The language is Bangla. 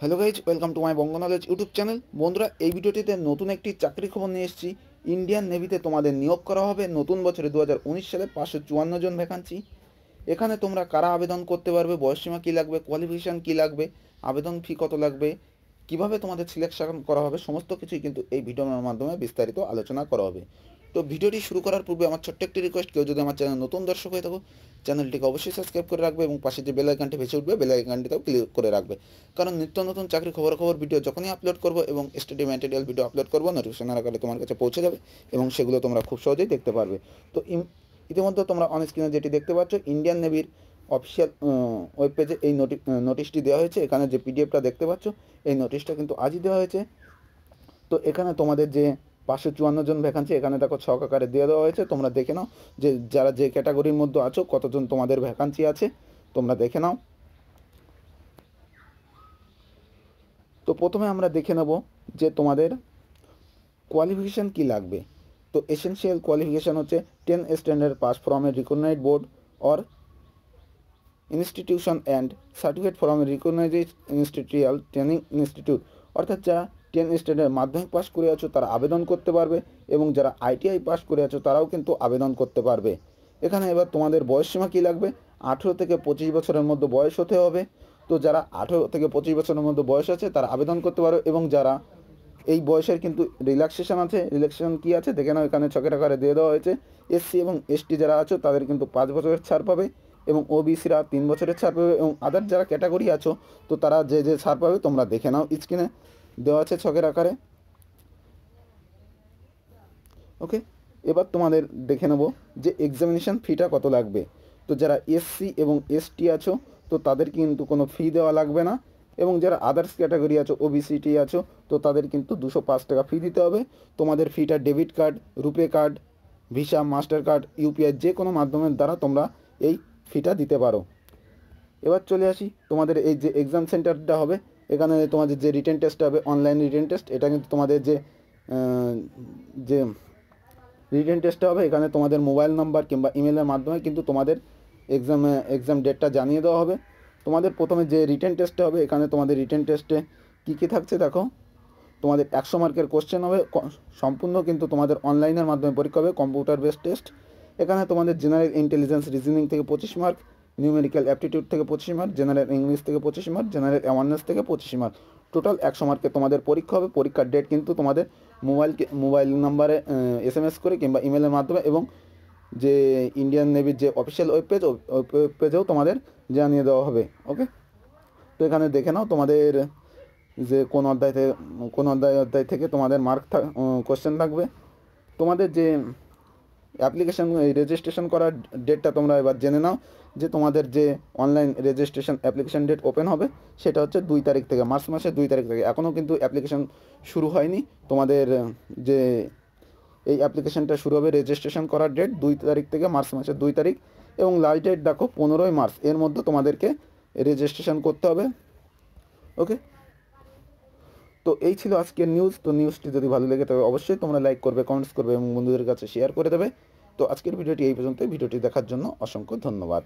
Hello guys, welcome to my Banga knowledge YouTube channel. বন্ধুরা, এই ভিডিওটিতে নতুন একটি চাকরি খবর নিয়ে এসেছি। ইন্ডিয়ান নেভিতে তোমাদের নিয়োগ করা হবে নতুন বছরে 2019 সালে 554 জন ভ্যাকান্সি। এখানে তোমরা কারা আবেদন করতে পারবে, বয়সসীমা কী লাগবে, কোয়ালিফিকেশান কী লাগবে, আবেদন ফি কত লাগবে, কিভাবে তোমাদের সিলেকশন করা হবে, সমস্ত কিছুই কিন্তু এই ভিডিওর মাধ্যমে বিস্তারিত আলোচনা করা হবে। তো ভিডিওটি শুরু করার পূর্বে আমার ছোট্ট একটি রিকোয়েস্ট, কেউ যদি আমার চ্যানেল নতুন দর্শক হয়ে থাকো, চ্যানেলটিকে অবশ্যই সাবস্ক্রাইব করে রাখবে এবং পাশে যে বেল আইকনটি ভেসে উঠবে বেল আইকনটিতেও ক্লিক করে রাখবে, কারণ নিত্য নতুন চাকরি খবর ভিডিও যখনই আপলোড করবো এবং স্টাডি ম্যাটেরিয়াল ভিডিও আপলোড করবো, নোটিফিকেশনের আকারে তোমার কাছে পৌঁছে যাবে এবং সেগুলো তোমরা খুব সহজেই দেখতে পারবে। তো ইতিমধ্যে তোমরা অন স্ক্রিনে যেটি দেখতে পাচ্ছ, ইন্ডিয়ান নেভির অফিসিয়াল ওয়েব পেজে এই নোটিশটি দেওয়া হয়েছে। এখানে যে পিডিএফটা দেখতে পাচ্ছ, এই নোটিশটা কিন্তু আজই দেওয়া হয়েছে। তো এখানে তোমাদের যে 554 জন ভ্যাকান্সি, এখানে দেখো ছক আকারে দিয়ে দেওয়া হয়েছে। তোমরা দেখে নাও যে যারা যে ক্যাটাগরির মধ্যে আছো কতজন তোমাদের ভ্যাকান্সি আছে, তোমরা দেখে নাও। তো প্রথমে আমরা দেখে নেব যে তোমাদের কোয়ালিফিকেশান কী লাগবে। তো এসেনশিয়াল কোয়ালিফিকেশান হচ্ছে 10 standard pass from a recognised board or institution and certificate from a recognised institutional training institute. অর্থাৎ যারা 10 স্ট্যান্ডার্ড মাধ্যমিক পাস করে আছো তারা আবেদন করতে পারবে, এবং যারা আইটিআই পাস করে আছো তারাও কিন্তু আবেদন করতে পারবে। এখানে এবার তোমাদের বয়সসীমা কী লাগবে, 18 থেকে 25 বছরের মধ্যে বয়স হতে হবে। তো যারা 18 থেকে 25 বছরের মধ্যে বয়স আছে তারা আবেদন করতে পারবে, এবং যারা এই বয়সের কিন্তু রিল্যাক্সেশন আছে। রিল্যাক্সেশন কী আছে দেখে নাও, এখানে ছকের আকারে দিয়ে দেওয়া হয়েছে। এসসি এবং এসটি যারা আছো তাদের কিন্তু 5 বছরের ছাড় পাবে, এবং ওবিসিরা 3 বছরের ছাড় পাবে, এবং আদার যারা ক্যাটাগরি আছো তো তারা যে যে ছাড় পাবে তোমরা দেখে নাও, স্ক্রিনে দেওয়া আছে ছকের আকারে। ওকে, এবার তোমাদের দেখে নেব যে এক্সামিনেশান ফিটা কত লাগবে। তো যারা এসসি এবং এসটি আছো তো তাদের কিন্তু কোনো ফি দেওয়া লাগবে না, এবং যারা আদার্স ক্যাটাগরি আছো ওবিসিটি আছো তো তাদের কিন্তু 205 টাকা ফি দিতে হবে। তোমাদের ফিটা debit card, RuPay card, Visa, Mastercard, UPI যে কোনো মাধ্যমের দ্বারা তোমরা এই ফিটা দিতে পারো। এবার চলে আসি তোমাদের এই যে এক্সাম সেন্টারটা হবে, এখানে তোমাদের যে রিটেন টেস্টটা হবে অনলাইন রিটেন টেস্ট। এটা কিন্তু তোমাদের যে রিটেন টেস্টটা হবে, এখানে তোমাদের মোবাইল নাম্বার কিংবা ইমেলের মাধ্যমে কিন্তু তোমাদের এক্সাম ডেটটা জানিয়ে দেওয়া হবে। তোমাদের প্রথমে যে রিটেন টেস্টটা হবে, এখানে তোমাদের রিটেন টেস্টে কী কী থাকছে দেখো। তোমাদের 100 মার্কের কোশ্চেন হবে, সম্পূর্ণ কিন্তু তোমাদের অনলাইনের মাধ্যমে পরীক্ষা হবে, কম্পিউটার বেসড টেস্ট। এখানে তোমাদের জেনারেল ইন্টেলিজেন্স রিজনিং থেকে 25 মার্ক, নিউমেরিক্যাল অ্যাপটিটিউড থেকে 25 মার্ক, জেনারেল ইংলিশ থেকে 25 মার্ক, জেনারেল অ্যাওয়ারনেস থেকে 25 মার্ক, টোটাল 100 মার্কের তোমাদের পরীক্ষা হবে। পরীক্ষার ডেট কিন্তু তোমাদের মোবাইল নাম্বারে SMS করে কিংবা ইমেলের মাধ্যমে, এবং যে ইন্ডিয়ান নেভির যে অফিসিয়াল ওয়েব পেজেও তোমাদের জানিয়ে দেওয়া হবে। ওকে, তো এখানে দেখে নাও তোমাদের যে কোন অধ্যায় থেকে তোমাদের কোশ্চেন থাকবে। তোমাদের যে অ্যাপ্লিকেশান রেজিস্ট্রেশন করার ডেটটা তোমরা এবার জেনে নাও, যে তোমাদের যে online registration application date open হবে সেটা হচ্ছে 2 তারিখ থেকে, মার্চ মাসের 2 তারিখ থেকে। এখনও কিন্তু অ্যাপ্লিকেশান শুরু হয়নি। তোমাদের যে এই অ্যাপ্লিকেশানটা শুরু হবে, রেজিস্ট্রেশন করার ডেট 2 তারিখ থেকে, মার্চ মাসের 2 তারিখ, এবং লাস্ট ডেট দেখো 15ই মার্চ। এর মধ্যে তোমাদেরকে রেজিস্ট্রেশন করতে হবে। ওকে, তো এই ছিল আজকের নিউজ। তো নিউজটি যদি ভালো লেগে তবে অবশ্যই তোমরা লাইক করবে, কমেন্টস করবে এবং বন্ধুদের কাছে শেয়ার করে দেবে। তো আজকের ভিডিওটি এই পর্যন্ত। ভিডিওটি দেখার জন্য অসংখ্য ধন্যবাদ।